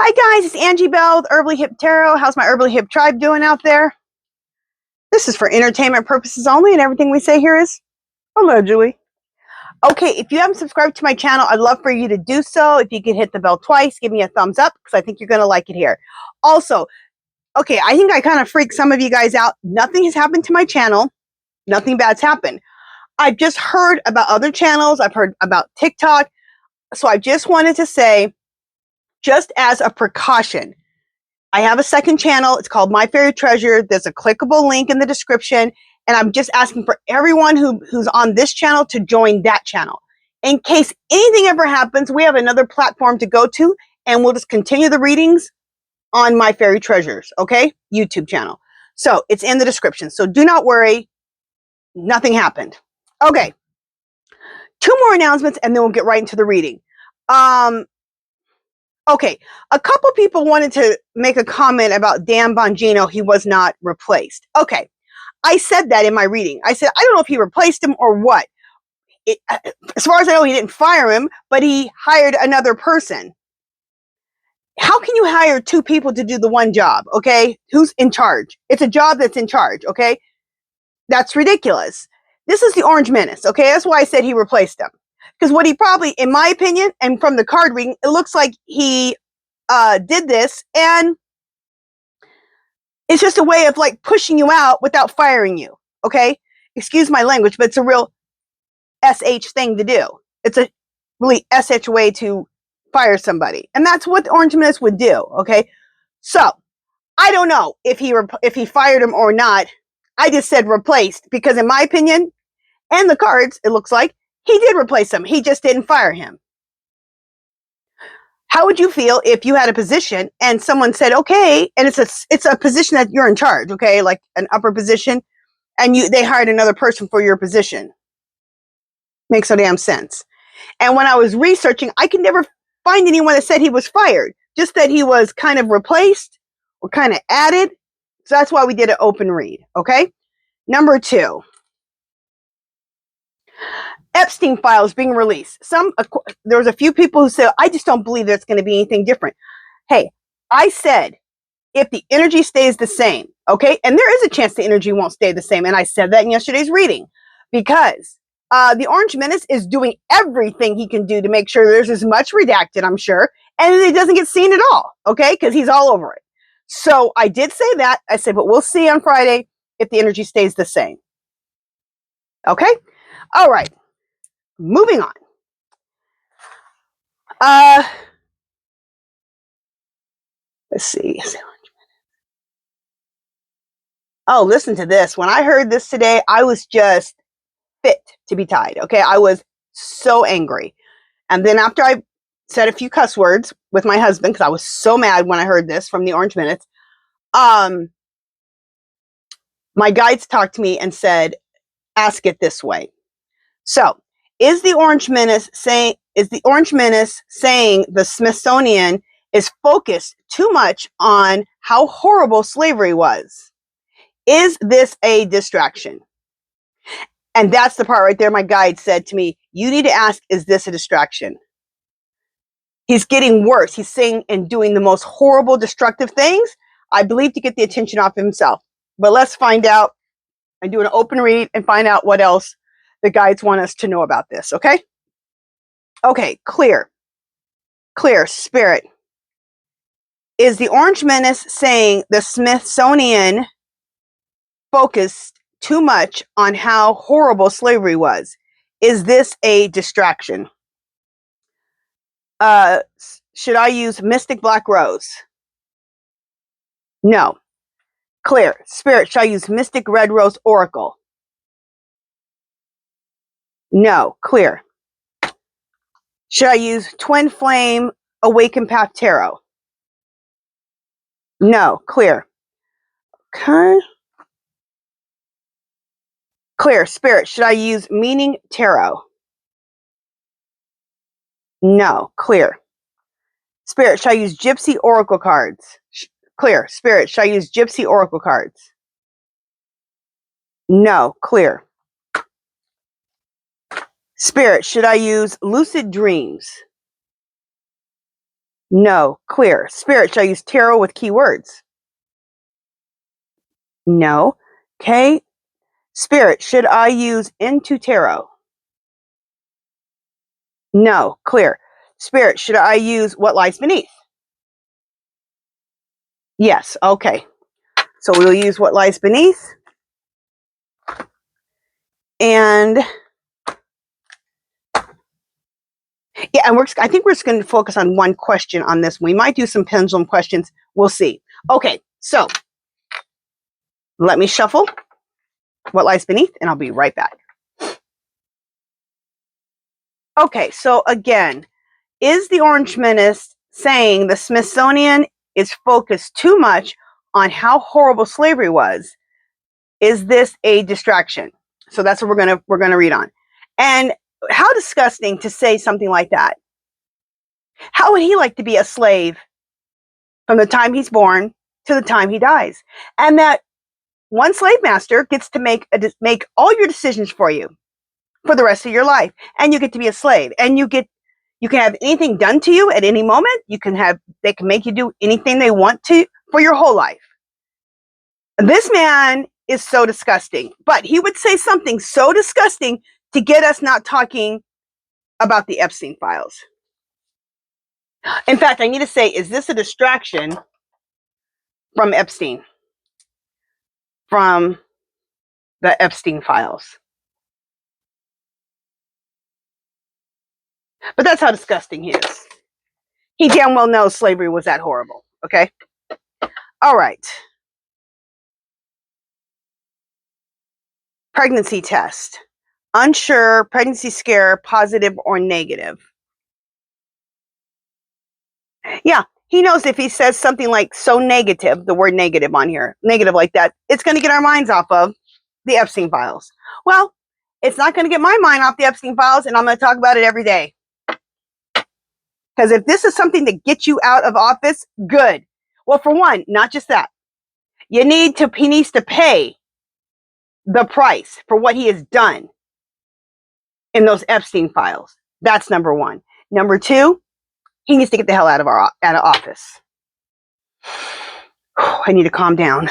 Hi guys, it's Angie Bell with HerballyHipTarot. How's my Herbally Hip tribe doing out there? This is for entertainment purposes only, and everything we say here is allegedly. Okay, if you haven't subscribed to my channel, I'd love for you to do so. If you could hit the bell twice, give me a thumbs up, because I think you're going to like it here. Also, okay, I think I kind of freaked some of you guys out. Nothing has happened to my channel. Nothing bad's happened. I've just heard about other channels. I've heard about TikTok. So I just wanted to say, just as a precaution, I have a second channel. It's called My Fairy Treasure. There's a clickable link in the description. And I'm just asking for everyone who's on this channel to join that channel. In case anything ever happens, we have another platform to go to, and we'll just continue the readings on My Fairy Treasures, okay? YouTube channel. So it's in the description. So do not worry. Nothing happened. Okay. 2 more announcements, and then we'll get right into the reading. Okay, a couple people wanted to make a comment about Dan Bongino. He was not replaced. Okay, I said that in my reading. I said, I don't know if he replaced him or what. As far as I know, he didn't fire him, but he hired another person. How can you hire 2 people to do the one job, okay? Who's in charge? It's a job that's in charge, okay? That's ridiculous. This is the Orange Menace, okay? That's why I said he replaced him. Because what he probably, in my opinion, and from the card reading, it looks like he did this, and it's just a way of like pushing you out without firing you, okay? Excuse my language, but it's a real SH thing to do. It's a really SH way to fire somebody. And that's what the Orange Menace would do, okay? So, I don't know if he fired him or not. I just said replaced, because in my opinion, and the cards, it looks like, he did replace him. He just didn't fire him. How would you feel if you had a position and someone said, okay, and it's a position that you're in charge, okay, like an upper position, and they hired another person for your position? Makes no damn sense. And when I was researching, I could never find anyone that said he was fired, just that he was kind of replaced or kind of added. So that's why we did an open read, okay? Number 2. Epstien files being released. There was a few people who said, I just don't believe there's going to be anything different. Hey, I said, if the energy stays the same, okay, and there is a chance the energy won't stay the same, and I said that in yesterday's reading, because the Orange Menace is doing everything he can do to make sure there's as much redacted, I'm sure, and it doesn't get seen at all, okay, because he's all over it. So I did say that. I said, but we'll see on Friday if the energy stays the same. Okay? All right. Moving on. Let's see. Oh, listen to this. When I heard this today, I was just fit to be tied. Okay. I was so angry. And then after I said a few cuss words with my husband, because I was so mad when I heard this from the Orange Menace, my guides talked to me and said, ask it this way. So, is the Orange Menace saying the Smithsonian is focused too much on how horrible slavery was? Is this a distraction? And that's the part right there my guide said to me, you need to ask, is this a distraction? He's getting worse. He's saying and doing the most horrible, destructive things, I believe, to get the attention off himself. But let's find out and do an open read and find out what else the guides want us to know about this, okay? Okay, clear. Clear, spirit. Is the Orange Menace saying the Smithsonian focused too much on how horrible slavery was? Is this a distraction? Should I use Mystic Black Rose? No. Clear. Spirit, should I use Mystic Red Rose Oracle? No. Clear. Should I use Twin Flame Awakened Path Tarot? No. Clear. Okay. Clear. Spirit, should I use Meaning Tarot? No. Clear. Spirit, should I use Gypsy Oracle cards? Clear. Spirit, should I use Gypsy Oracle cards? No. Clear. Spirit, should I use Lucid Dreams? No. Clear. Spirit, should I use tarot with keywords? No. Okay. Spirit, should I use into tarot? No. Clear. Spirit, should I use what lies beneath? Yes. Okay. So we'll use what lies beneath. And yeah, and I think we're just going to focus on one question on this. We might do some pendulum questions. We'll see. Okay. So let me shuffle what lies beneath, and I'll be right back. Okay. So again, is the Orange Menace saying the Smithsonian is focused too much on how horrible slavery was? Is this a distraction? So that's what we're gonna read on. And how disgusting to say something like that. How would he like to be a slave from the time he's born to the time he dies? And that one slave master gets to make all your decisions for you for the rest of your life, and you get to be a slave, and you can have anything done to you at any moment. They can make you do anything they want to for your whole life. This man is so disgusting, but he would say something so disgusting to get us not talking about the Epstein files. In fact, I need to say, is this a distraction from Epstein? From the Epstein files? But that's how disgusting he is. He damn well knows slavery was that horrible, okay? All right. Pregnancy test. Unsure, pregnancy scare, positive or negative. Yeah, he knows if he says something like so negative, the word negative on here, negative like that, it's going to get our minds off of the Epstein files. Well, it's not going to get my mind off the Epstein files, and I'm going to talk about it every day. Because if this is something that gets you out of office, good. Well, for one, not just that. He needs to pay the price for what he has done in those Epstein files. That's number one. Number two, he needs to get the hell out of office. I need to calm down.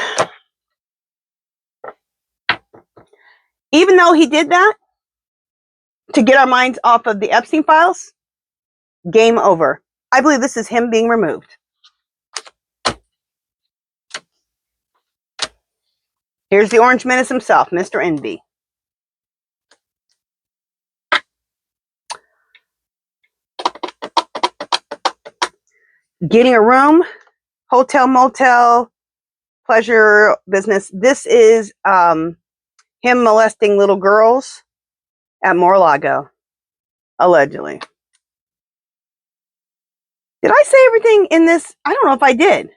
Even though he did that to get our minds off of the Epstein files, game over. I believe this is him being removed. Here's the Orange Menace himself, Mr. Envy. Getting a room, hotel, motel, pleasure, business. This is him molesting little girls at Mar-a-Lago, allegedly. Did I say everything in this? I don't know if I did.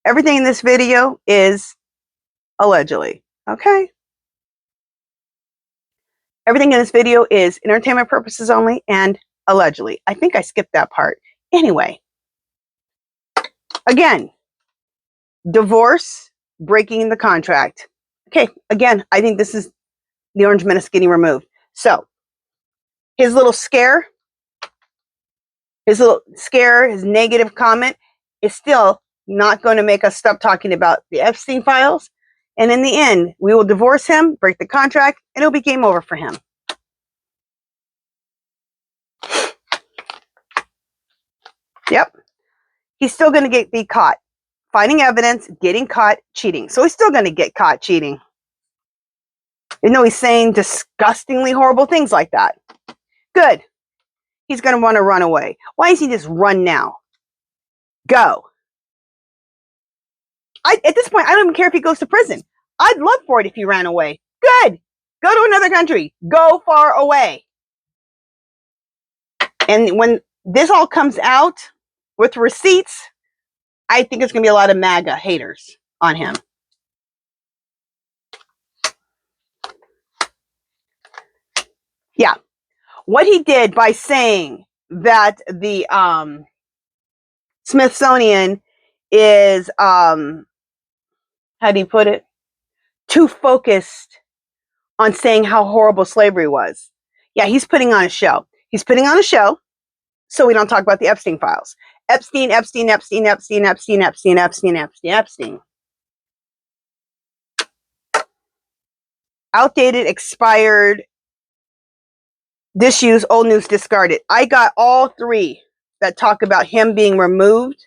Everything in this video is allegedly, okay? Everything in this video is entertainment purposes only and allegedly. I think I skipped that part. Anyway, again, divorce, breaking the contract. Okay, again, I think this is the Orange Menace getting removed. So, his little scare, his negative comment is still not going to make us stop talking about the Epstein files. And in the end, we will divorce him, break the contract, and it'll be game over for him. Yep. He's still going to be caught. Finding evidence, getting caught, cheating. So he's still going to get caught cheating. Even though he's saying disgustingly horrible things like that. Good. He's going to want to run away. Why does he just run now? Go. At this point, I don't even care if he goes to prison. I'd love for it if he ran away. Good. Go to another country. Go far away. And when this all comes out with receipts, I think it's going to be a lot of MAGA haters on him. Yeah. What he did by saying that the Smithsonian is, how do you put it? Too focused on saying how horrible slavery was. Yeah, he's putting on a show. He's putting on a show so we don't talk about the Epstein files. Epstein, Epstein, Epstein, Epstein, Epstein, Epstein, Epstein, Epstein, Epstein. Outdated, expired, disuse, old news, discarded. I got all three that talk about him being removed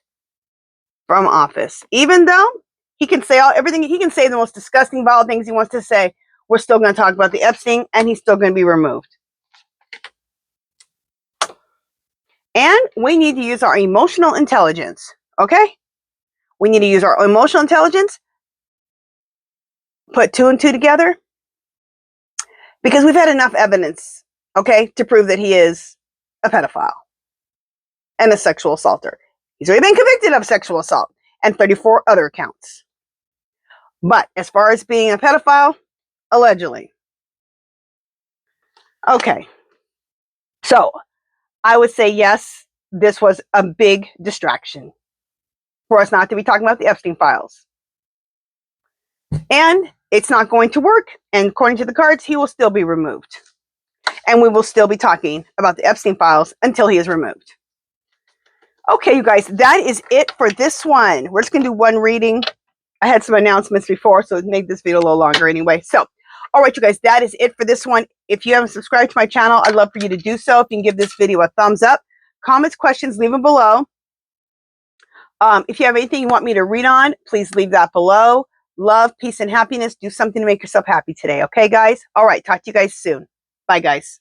from office. Even though he can say everything, he can say the most disgusting, vile things he wants to say, we're still going to talk about the Epstein, and he's still going to be removed. And we need to use our emotional intelligence, okay? We need to use our emotional intelligence, put two and two together, because we've had enough evidence, okay, to prove that he is a pedophile and a sexual assaulter. He's already been convicted of sexual assault and 34 other counts. But as far as being a pedophile, allegedly. Okay. So I would say yes, this was a big distraction for us not to be talking about the Epstein files. And it's not going to work. And according to the cards, he will still be removed. And we will still be talking about the Epstein files until he is removed. Okay, you guys, that is it for this one. We're just going to do one reading. I had some announcements before, so it made this video a little longer anyway. So, all right, you guys, that is it for this one. If you haven't subscribed to my channel, I'd love for you to do so. If you can give this video a thumbs up. Comments, questions, leave them below. If you have anything you want me to read on, please leave that below. Love, peace, and happiness. Do something to make yourself happy today. Okay, guys? All right, talk to you guys soon. Bye, guys.